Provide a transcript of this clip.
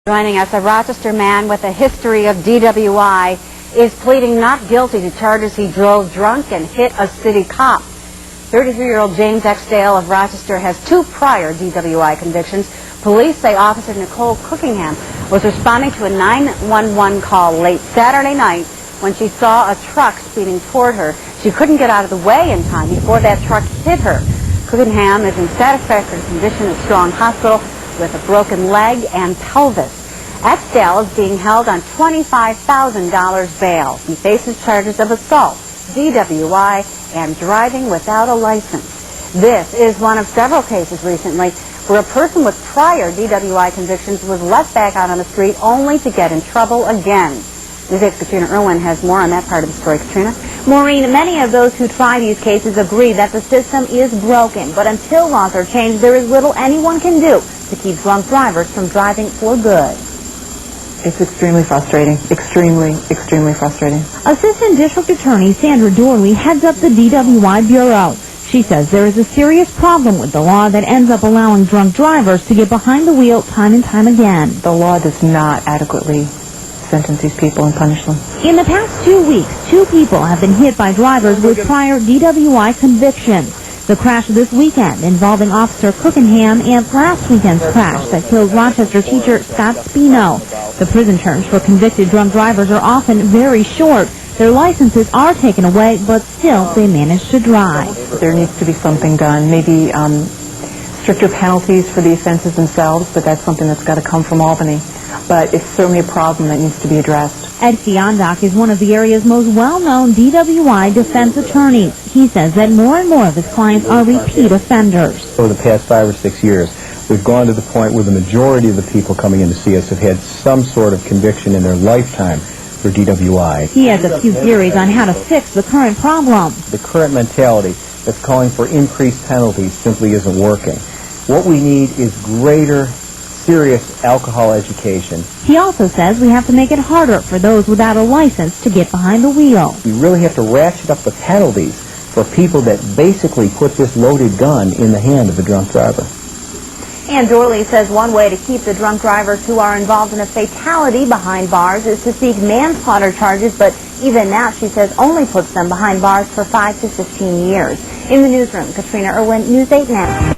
Joining us, a Rochester man with a history of DWI is pleading not guilty to charges he drove drunk and hit a city cop. 33-year-old James Exdale of Rochester has 2 prior DWI convictions. Police say Officer Nicole Cookingham was responding to a 911 call late Saturday night when she saw a truck speeding toward her. She couldn't get out of the way in time before that truck hit her. Cookingham is in satisfactory condition at Strong Hospital with a broken leg and pelvis. Exdale is being held on $25,000 bail. He faces charges of assault, DWI, and driving without a license. This is one of several cases recently where a person with prior DWI convictions was let back out on the street only to get in trouble again. News 8's Katrina Irwin has more on that part of the story. Katrina? Maureen, many of those who try these cases agree that the system is broken, but until laws are changed, there is little anyone can do to keep drunk drivers from driving for good. It's extremely frustrating. Extremely frustrating. Assistant District Attorney Sandra Dorley heads up the DWI Bureau. She says there is a serious problem with the law that ends up allowing drunk drivers to get behind the wheel time and time again. The law does not adequately sentence these people and punish them. In the past 2 weeks, 2 people have been hit by drivers with prior DWI convictions. The crash this weekend involving Officer Cookingham and last weekend's crash that killed Rochester teacher Scott Spino. The prison terms for convicted drunk drivers are often very short. Their licenses are taken away, but still they manage to drive. There needs to be something done, maybe stricter penalties for the offenses themselves, but that's something that's got to come from Albany. But it's certainly a problem that needs to be addressed. Ed Fiandach is one of the area's most well-known DWI defense attorneys. He says that more and more of his clients are repeat offenders. Over the past 5 or 6 years, we've gone to the point where the majority of the people coming in to see us have had some sort of conviction in their lifetime for DWI. He has a few theories on how to fix the current problem. The current mentality that's calling for increased penalties simply isn't working. What we need is greater serious alcohol education. He also says we have to make it harder for those without a license to get behind the wheel. We really have to ratchet up the penalties for people that basically put this loaded gun in the hand of the drunk driver. And Dorley says one way to keep the drunk drivers who are involved in a fatality behind bars is to seek manslaughter charges, but even that, she says, only puts them behind bars for 5 to 15 years. In the newsroom, Katrina Irwin, News 8 Now.